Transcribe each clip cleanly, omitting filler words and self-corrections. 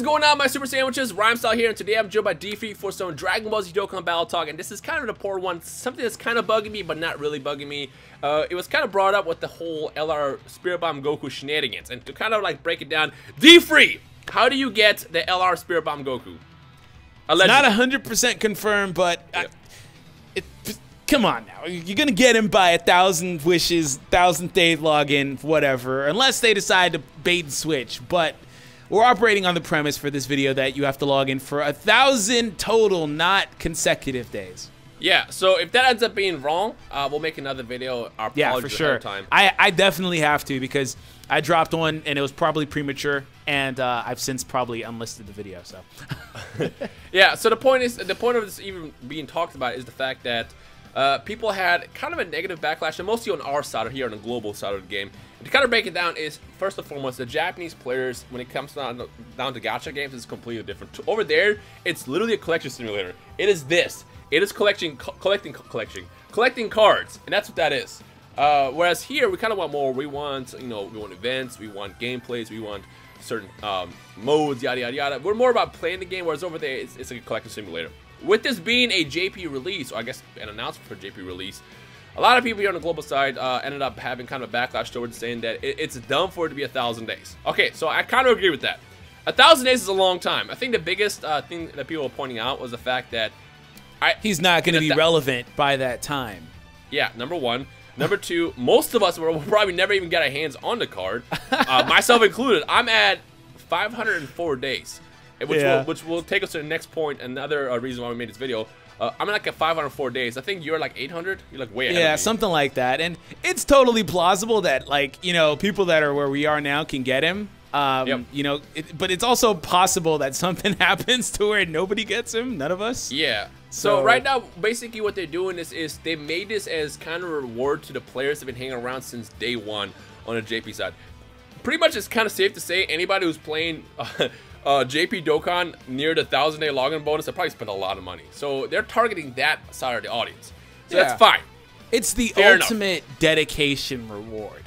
is going on, my super sandwiches? Rhymestyle here, and today I'm joined by D-Free for some Dragon Ball Z Dokkan Battle Talk, and this is kind of an important one, something that's kind of bugging me, but not really bugging me. It was kind of brought up with the whole LR Spirit Bomb Goku shenanigans, and to kind of like break it down, D-Free, how do you get the LR Spirit Bomb Goku? Allegedly. Not 100% confirmed, but come on now. You're going to get him by 1,000 wishes, 1,000th day login, whatever, unless they decide to bait and switch, but we're operating on the premise for this video that you have to log in for 1,000 total, not consecutive days. Yeah, so if that ends up being wrong, we'll make another video. Yeah, for sure. I definitely have to, because I dropped one and it was probably premature, and I've since probably unlisted the video. So yeah, so the point of this even being talked about is the fact that people had kind of a negative backlash, and mostly on our side, or here on the global side of the game. And to kind of break it down is, first and foremost, the Japanese players, when it comes down to gacha games, is completely different. Over there, it's literally a collection simulator. It is this. It is collecting cards, and that's what that is. Whereas here, we kind of want more. We want, we want events, we want gameplays, we want certain modes, yada yada yada. We're more about playing the game, whereas over there, it's like a collection simulator. With this being a JP release, or I guess an announcement for JP release, a lot of people here on the global side ended up having kind of a backlash towards saying that it's dumb for it to be 1,000 days. Okay, so I kind of agree with that. 1,000 days is a long time. I think the biggest thing that people were pointing out was the fact that he's not going to be relevant by that time. Yeah, number one. Number two, most of us will probably never even get our hands on the card, myself included. I'm at 504 days. Which will take us to the next point. Another reason why we made this video. I'm like at 504 days. I think you're like 800. You're like way ahead of me. Something like that. And it's totally plausible that, like, people that are where we are now can get him. But it's also possible that something happens to where nobody gets him. None of us. Yeah. So right now, basically what they're doing is they made this as kind of a reward to the players that have been hanging around since day one on the JP side. Pretty much, it's kind of safe to say anybody who's playing JP Dokkan near the 1,000-day login bonus, they probably spent a lot of money. So they're targeting that side of the audience. So that's fine. It's the ultimate dedication reward.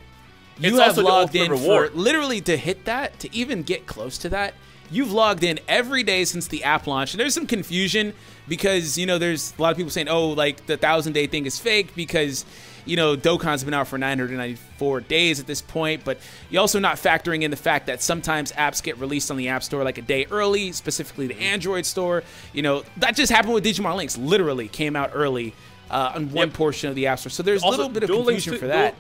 You have logged in for literally to hit that, to even get close to that. You've logged in every day since the app launched, and there's some confusion because there's a lot of people saying, oh, like the 1,000-day thing is fake because Dokkan's been out for 994 days at this point, but you're also not factoring in the fact that sometimes apps get released on the App Store like a day early, specifically the Android store. That just happened with Digimon Links. Literally came out early on one portion of the App Store. So there's a little bit of confusion for that.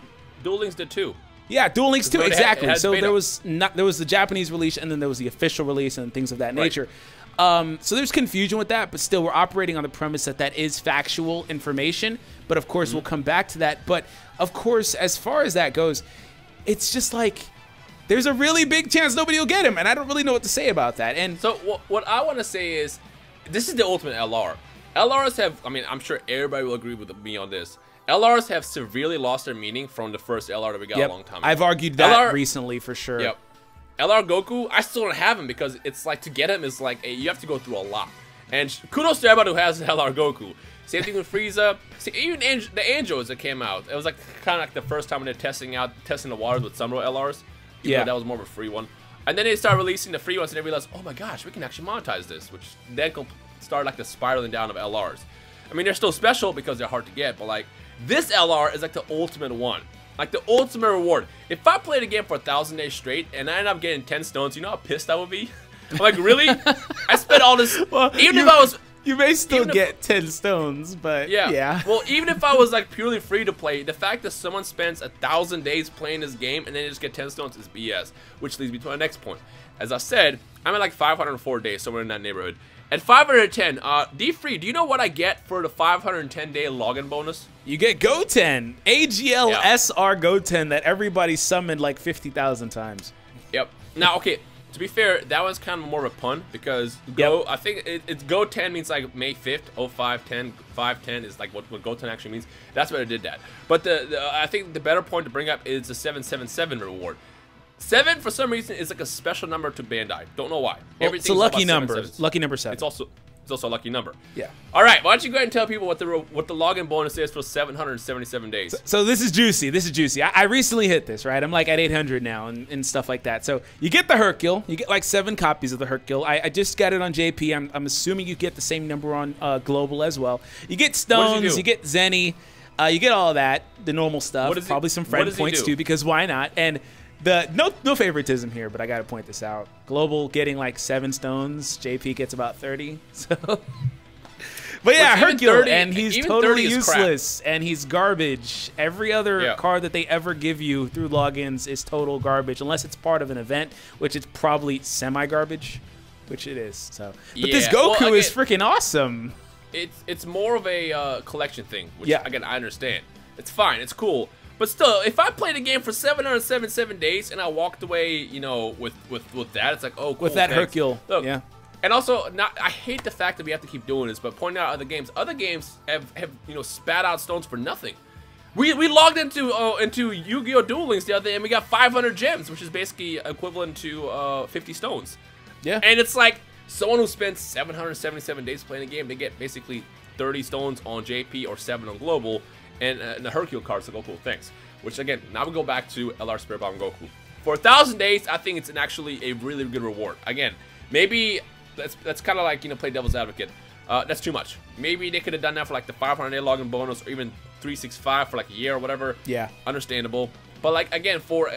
Duel Links did too. Yeah, Duel Links too, exactly. So there was the Japanese release, and then there was the official release and things of that nature. So there's confusion with that, but still we're operating on the premise that that is factual information. But of course we'll come back to that. But of course, as far as that goes, it's just like there's a really big chance nobody will get him, and I don't really know what to say about that. And so what I want to say is, this is the ultimate LR. LRs have, I'm sure everybody will agree with me on this. LRs have severely lost their meaning from the first LR that we got a long time ago. I've argued that recently for sure. Yep. LR Goku, I still don't have him because it's like to get him is like you have to go through a lot. And kudos to everybody who has LR Goku. Same thing with Frieza. See, even the Anjos that came out, it was like kind of like the first time when they're testing the waters with some LRs. That was more of a free one. And then they started releasing the free ones, and they realized, oh my gosh, we can actually monetize this, which then started like the spiraling down of LRs. They're still special because they're hard to get, but like this LR is like the ultimate one. Like the ultimate reward. If I played a game for 1,000 days straight and I end up getting 10 stones, you know how pissed I would be? I'm like, really? I spent all this. Well, even if I was, you may still get 10 stones, but yeah. Well, even if I was like purely free to play, the fact that someone spends 1,000 days playing this game and then they just get 10 stones is BS. Which leads me to my next point. As I said, I'm at like 504 days, somewhere in that neighborhood. At 510, D-Free, do you know what I get for the 510-day login bonus? You get Goten, AGL SR Goten that everybody summoned like 50,000 times. Yep. Now, okay, to be fair, that was kind of more of a pun because I think it's Goten means like May 5th, 0510, 510 is like what Goten actually means. That's why I did that. But I think the better point to bring up is the 777 reward. 7 for some reason is like a special number to Bandai. Don't know why. Well, it's a lucky number. Lucky number 7. It's also It's also a lucky number. Yeah. All right, why don't you go ahead and tell people what the login bonus is for 777 days? So this is juicy. This is juicy. I recently hit this, right? I'm like at 800 now and stuff like that. So you get the Hercule. You get like 7 copies of the Hercule. I just got it on JP. I'm assuming you get the same number on Global as well. You get Stones. You get Zenny. You get all of that, the normal stuff. Probably some friend points too, because why not? And no favoritism here, but I got to point this out. Global getting like 7 stones. JP gets about 30. So, but yeah, Hercule, and he's totally useless, and he's garbage. Every other card that they ever give you through logins is total garbage, unless it's part of an event, which it's probably semi-garbage, which it is. So, but this Goku is freaking awesome. It's more of a collection thing, which again I understand. It's fine, it's cool. But still, if I played a game for 777 days and I walked away, you know, with that, it's like, oh, cool. With that Hercule, look, yeah. And also, I hate the fact that we have to keep doing this, but pointing out other games have you know, spat out stones for nothing. We logged into Yu-Gi-Oh! Duel Links the other day and we got 500 gems, which is basically equivalent to 50 stones. Yeah. And it's like someone who spends 777 days playing a game, they get basically 30 stones on JP or 7 on Global. And the Hercule cards like, oh, cool, thanks. Which, again, now we go back to LR Spirit Bomb Goku. For 1,000 days, I think it's actually a really good reward. Again, maybe that's kind of like, you know, play devil's advocate. That's too much. Maybe they could have done that for like the 500-day login bonus or even 365 for like a year or whatever. Yeah. Understandable. But, like, again, for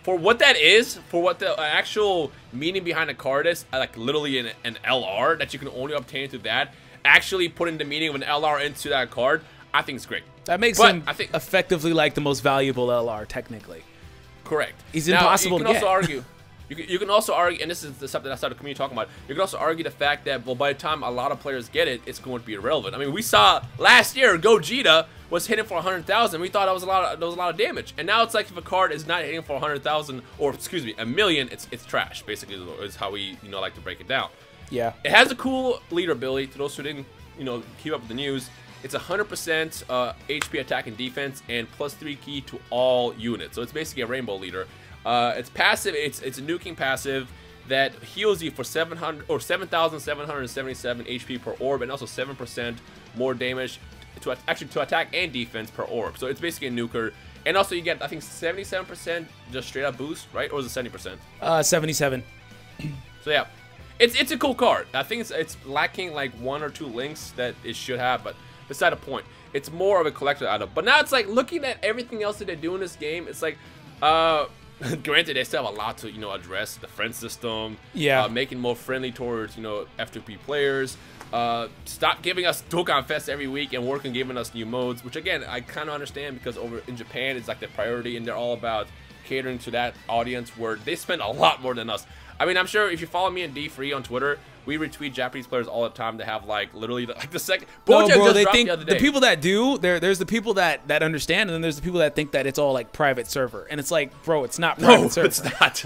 what that is, for what the actual meaning behind the card is, like literally an LR that you can only obtain through that, actually putting the meaning of an LR into that card, I think it's great. That makes him effectively like the most valuable LR, technically. Correct. He's impossible to get. You can also argue, and this is the stuff that I started the community talking about, you can also argue the fact that, well, by the time a lot of players get it, it's going to be irrelevant. I mean, we saw last year, Gogeta was hitting for 100,000. We thought that was a lot of damage. And now it's like if a card is not hitting for 100,000, or excuse me, 1 million, it's trash, basically, is how we, you know, like to break it down. Yeah. It has a cool leader ability. To those who didn't, you know, keep up with the news, it's 100% HP attack and defense and +3 key to all units. So it's basically a rainbow leader. It's passive. It's a nuking passive that heals you for 7,777 HP per orb, and also 7% more damage to attack and defense per orb. So it's basically a nuker. And also you get, I think, 77% just straight up boost, right? Or is it 70%? 77. So yeah, it's a cool card. I think it's lacking like 1 or 2 links that it should have, but beside the point. It's more of a collector item. But now it's like, looking at everything else that they do in this game, it's like, granted, they still have a lot to, you know, address. The friend system, making more friendly towards, you know, F2P players. Stop giving us Dokkan Fest every week and work on giving us new modes, which again, I kind of understand, because over in Japan, it's like the priority, and they're all about catering to that audience where they spend a lot more than us. I mean, I'm sure if you follow me and D3 on Twitter, we retweet Japanese players all the time that have like literally like the second. No, bro, they think the people that do there's the people that understand, and then there's the people that think that it's all like private server, and it's like, bro, it's not private server. It's not.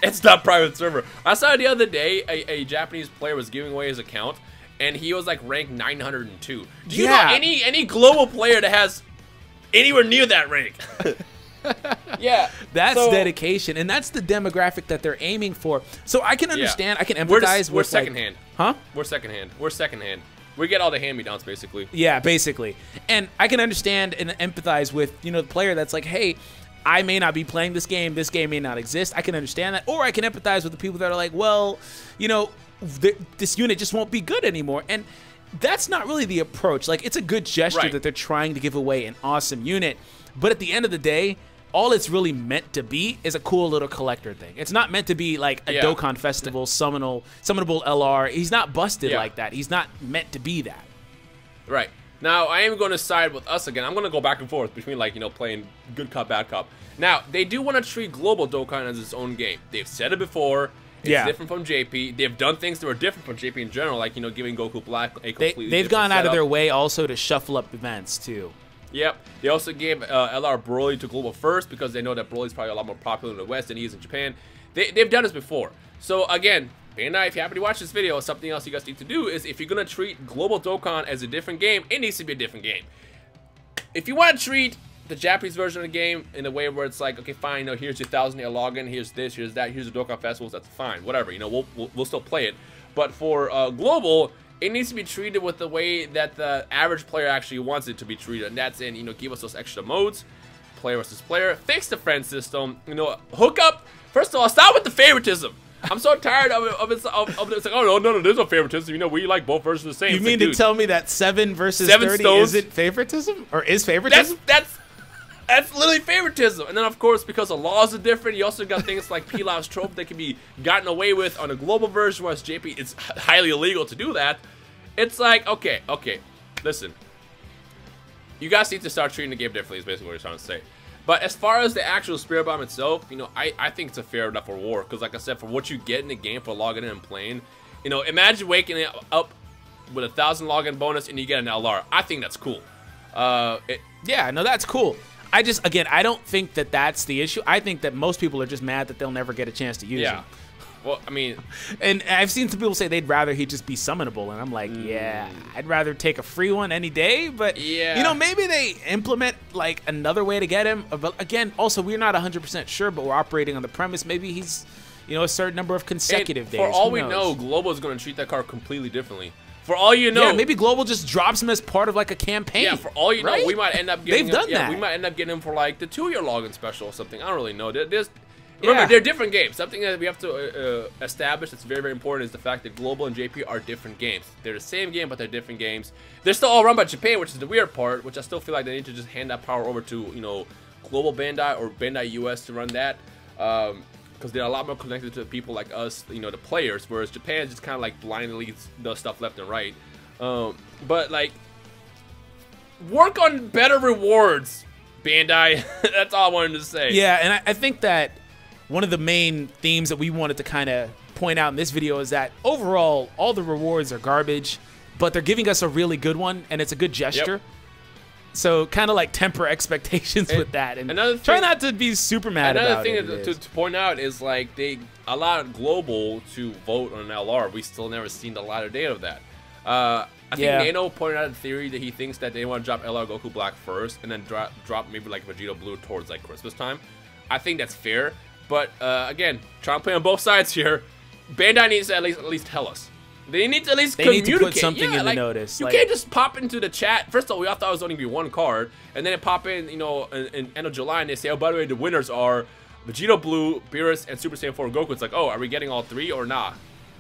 It's not private server. I saw the other day a Japanese player was giving away his account, and he was like ranked 902. Do you know any global player that has anywhere near that rank? Yeah, that's dedication, and that's the demographic that they're aiming for. So I can understand, I can empathize. We're secondhand, huh? We're secondhand. We're secondhand. We get all the hand-me-downs, basically. Yeah, basically. And I can understand and empathize with, you know, the player that's like, hey, I may not be playing this game may not exist. I can understand that. Or I can empathize with the people that are like, well, you know, this unit just won't be good anymore. And that's not really the approach. Like, it's a good gesture that they're trying to give away an awesome unit. But at the end of the day, all it's really meant to be is a cool little collector thing. It's not meant to be like a Dokkan Festival summonable LR. He's not busted like that. He's not meant to be that. Right. Now, I am going to side with us again. I'm going to go back and forth between, like, you know, playing good cop, bad cop. Now, they do want to treat Global Dokkan as its own game. They've said it before. It's different from JP. They've done things that were different from JP in general, like, you know, giving Goku Black a completely They've gone out of their way also to shuffle up events, too. Yep. They also gave LR Broly to Global first because they know that Broly's probably a lot more popular in the West than he is in Japan. They've done this before. So, again, Bandai, if you happen to watch this video, something else you guys need to do is, if you're going to treat Global Dokkan as a different game, it needs to be a different game. If you want to treat the Japanese version of the game in a way where it's like, okay, fine, you know, here's your 1,000-year login, here's this, here's that, here's the Dokkan Festivals, that's fine, whatever, you know, we'll still play it. But for Global, it needs to be treated with the way that the average player actually wants it to be treated, and that's in, you know, give us those extra modes, player versus player, fix the friend system, you know, hook up. First of all, stop with the favoritism. I'm so tired of it. It's like, oh no, there's no favoritism. You know, we like both versions the same. You mean to tell me that 7 versus 30 isn't favoritism, or is favoritism? That's literally favoritism. And then, of course, because the laws are different, you also got things like Pilaf's trope that can be gotten away with on a global version, whereas JP, it's highly illegal to do that. It's like, okay, listen. You guys need to start treating the game differently, is basically what you're trying to say. But as far as the actual Spirit Bomb itself, you know, I think it's a fair enough reward. Because, like I said, for what you get in the game for logging in and playing, you know, imagine waking up with 1,000 login bonus and you get an LR. I think that's cool. Yeah, no, that's cool. I just, again, I don't think that that's the issue. I think that most people are just mad that they'll never get a chance to use him. Well, I mean... And I've seen some people say they'd rather he just be summonable, and I'm like, yeah, I'd rather take a free one any day, but, you know, maybe they implement, like, another way to get him. But, again, also, we're not 100% sure, but we're operating on the premise maybe he's, you know, a certain number of consecutive days. For all we know, Global is going to treat that card completely differently. For all you know, yeah, maybe Global just drops him as part of like a campaign. Yeah, for all you know, we might end up getting They've done that. We might end up getting him for like the 2-year login special or something. I don't really know. Remember, they're different games. Something that we have to establish that's very, very important is the fact that Global and JP are different games. They're the same game, but they're different games. They're still all run by Japan, which is the weird part, which I still feel like they need to just hand that power over to, you know, Global Bandai or Bandai US to run that. Because they're a lot more connected to people like us, you know, the players, whereas Japan just kind of like blindly does stuff left and right. But like, work on better rewards, Bandai. That's all I wanted to say. Yeah, and I think that one of the main themes that we wanted to kind of point out in this video is that overall, all the rewards are garbage, but they're giving us a really good one, and it's a good gesture. Yep. So kind of like temper expectations with that, and try not to be super mad about it. Another thing to point out is like they allowed Global to vote on an LR. We still never seen a lot of data of that. I think Nano pointed out a theory that he thinks that they want to drop LR Goku Black first and then drop maybe like Vegeta Blue towards like Christmas time. I think that's fair, but again, trying to play on both sides here. Bandai needs to at least tell us. They need to at least communicate. Need to put something in the notice. You can't just pop into the chat. First of all, we all thought it was only be one card, and then it pop in, you know, in end of July, and they say, oh, by the way, the winners are Vegeta Blue, Beerus, and Super Saiyan 4 Goku. It's like, oh, are we getting all 3 or not?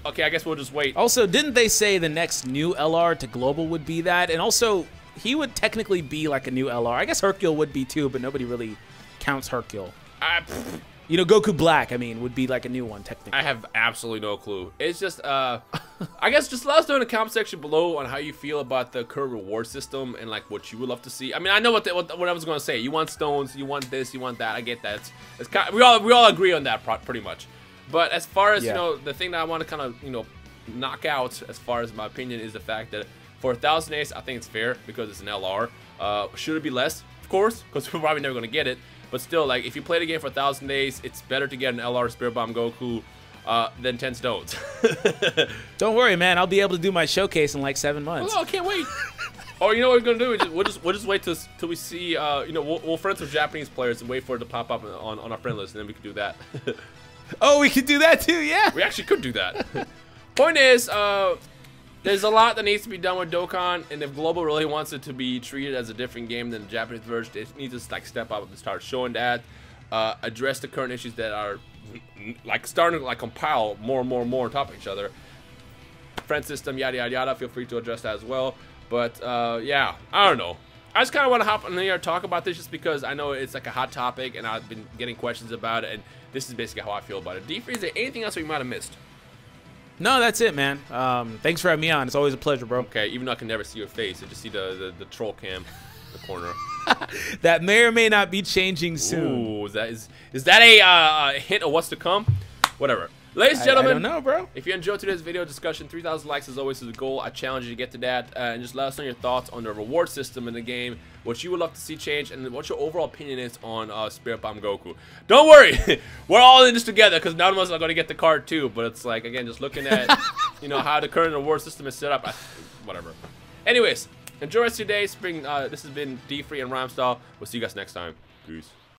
Okay, I guess we'll just wait. Also, didn't they say the next new LR to Global would be that? And also, he would technically be like a new LR. I guess Hercule would be too, but nobody really counts Hercule. You know, Goku Black, I mean, would be like a new one, technically. I have absolutely no clue. It's just, I guess just let us know in the comment section below on how you feel about the current reward system and, like, what you would love to see. I mean, I know what I was going to say. You want stones, you want this, you want that. I get that. It's kind of, we all agree on that pretty much. But as far as, you know, the thing that I want to kind of, you know, knock out, as far as my opinion, is the fact that for 1,000 Ace, I think it's fair because it's an LR. Should it be less? Of course, because we're probably never going to get it. But still, like, if you play the game for 1,000 days, it's better to get an LR Spirit Bomb Goku than 10 stones. Don't worry, man. I'll be able to do my showcase in like 7 months. Oh, I can't wait. Or you know what we're gonna do? We'll just wait till we see. You know, we'll friends with Japanese players and wait for it to pop up on our friend list, and then we can do that. Oh, we could do that too. Yeah. We actually could do that. Point is, there's a lot that needs to be done with Dokkan, and if Global really wants it to be treated as a different game than the Japanese version, they need to like step up and start showing that, address the current issues that are like starting to like compile more and more and more on top of each other. Friend system, yada yada yada. Feel free to address that as well. But yeah, I don't know. I just kind of want to hop on here and talk about this just because I know it's like a hot topic, and I've been getting questions about it, and this is basically how I feel about it. D3, is there anything else we might have missed? No, that's it, man. Thanks for having me on. It's always a pleasure, bro. Okay, even though I can never see your face, I just see the troll cam in the corner. That may or may not be changing soon. Ooh, is that a hint of what's to come? Whatever. Ladies and gentlemen, I don't know, bro. If you enjoyed today's video discussion, 3,000 likes is always the goal. I challenge you to get to that, and just let us know your thoughts on the reward system in the game, what you would love to see change, and what your overall opinion is on Spirit Bomb Goku. Don't worry, we're all in this together because none of us are going to get the card too. But it's like, again, just looking at you know how the current reward system is set up. Whatever. Anyways, enjoy the rest of your day. This has been D3 and Rhymestyle. We'll see you guys next time. Peace.